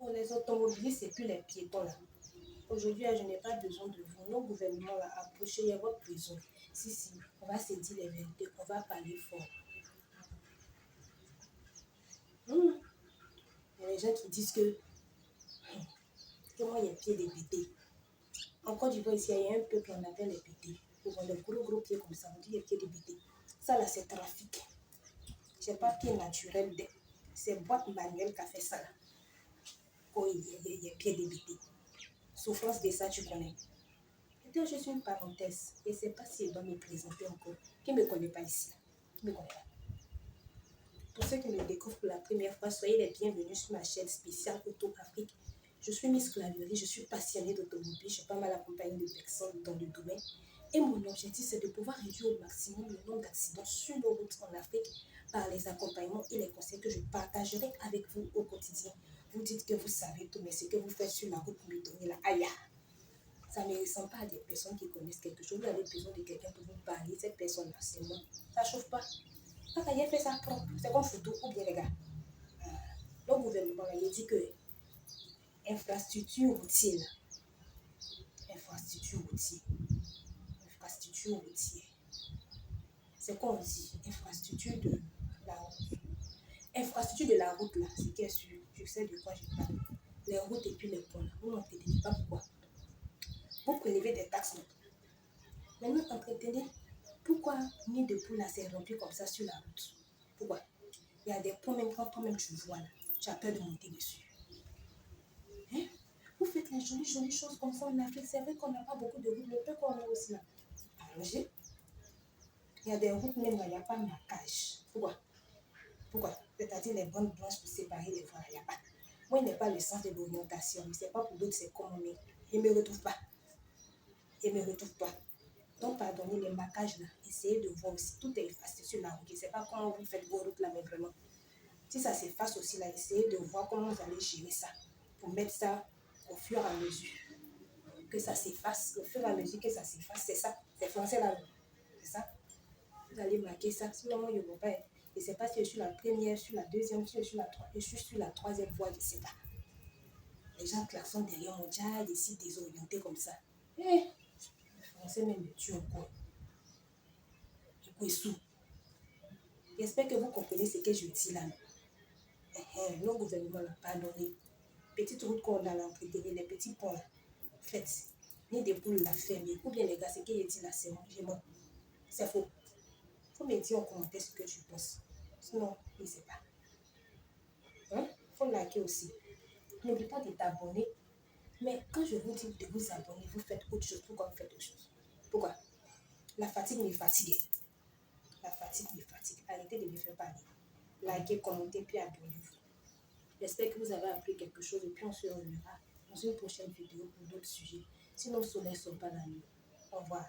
Pour les automobilistes et puis les piétons là. Aujourd'hui, je n'ai pas besoin de vous. Nos gouvernements là, approchez votre prison. Si, on va se dire les vérités, on va parler fort. Il y a des gens qui disent que moi, il y a pieds des pétés. En Côte d'Ivoire, ici, il y a un peuple qu'on appelle les pétés. Ils ont des gros pieds comme ça. On dit les pieds des pétés. Ça, là, c'est trafic. C'est pas pied naturel. C'est boîte manuelle qui a fait ça, là. Oh, il y a pieds des pétés. Souffrance de ça, tu connais. C'était juste une parenthèse. Et c'est pas si elle doit me présenter encore. Qui ne me connaît pas ici? Qui me connaît pas? Pour ceux qui me découvrent pour la première fois, soyez les bienvenus sur ma chaîne spéciale Auto Afrique. Je suis Miss Claverie, je suis passionnée d'automobile, je suis pas mal accompagnée de personnes dans le domaine. Et mon objectif, c'est de pouvoir réduire au maximum le nombre d'accidents sur nos routes en Afrique par les accompagnements et les conseils que je partagerai avec vous au quotidien. Vous dites que vous savez tout, mais ce que vous faites sur la route pour me donner la aïe. Ça ne ressemble pas à des personnes qui connaissent quelque chose. Vous avez besoin de quelqu'un pour vous parler. Cette personne-là, c'est moi. Ça ne chauffe pas. Quand il a fait ça propre, c'est comme photo ou bien les gars. Le gouvernement, il dit que infrastructure routière. Infrastructure routière. Infrastructure routière. C'est quoi on dit? Infrastructure de la route. Infrastructure de la route, là, c'est qui est sûr. Je sais de quoi je parle. Les routes et puis les ponts, là. Vous n'entendez pas pourquoi. Vous prélevez des taxes, non? Maintenant, entretenez. Pourquoi Nid de Poule là s'est rempli comme ça sur la route? Pourquoi? Il y a des ponts, même quand toi-même tu vois là, tu as peur de monter dessus. Hein? Vous faites les jolies choses comme ça en Afrique. C'est vrai qu'on n'a pas beaucoup de routes, mais peu qu'on a aussi là. Allongez. Il y a des routes même là, il n'y a pas de marquage. Pourquoi? C'est-à-dire les bandes blanches pour séparer les voies, il n'y a pas. Moi, il n'est pas le sens de l'orientation, mais ce n'est pas pour d'autres, c'est comme on est. Je ne me retrouve pas. Donc, pardonnez les marquages là. Essayez de voir aussi. Tout est effacé sur la route. Je ne sais pas comment vous faites vos routes là, mais vraiment. Si ça s'efface aussi là, essayez de voir comment vous allez gérer ça. Pour mettre ça au fur et à mesure. Que ça s'efface. Au fur et à mesure que ça s'efface, c'est ça. C'est français là. C'est ça. Vous allez marquer ça. Sinon, moi, je ne vois pas. Je ne sais pas si je suis la première, sur la deuxième, si je suis la troisième. Je suis sur la troisième voie, je ne sais pas. Les gens klaxonnent derrière mon déjà, ils décident de désorienter comme ça. Le français même me tue encore. J'espère que vous comprenez ce que je dis là. Nos gouvernements l'ont pardonné. Petite route qu'on a l'entretenir, les petits ponts là. Faites. Ni des poules la fermer. Ou bien les gars, ce que je dis là, c'est bon. C'est faux. Il faut me dire en commentaire ce que tu penses. Sinon, je ne sais pas. Il faut liker aussi. N'oublie pas de t'abonner. Mais quand je vous dis de vous abonner, vous faites autre chose. Pourquoi vous faites autre chose? Pourquoi? La fatigue me fatigue. La fatigue me fatigue. Arrêtez de me faire parler. Likez, commentez, puis abonnez-vous. J'espère que vous avez appris quelque chose et puis on se reverra dans une prochaine vidéo pour d'autres sujets. Sinon, le soleil ne sort pas la nuit. Au revoir.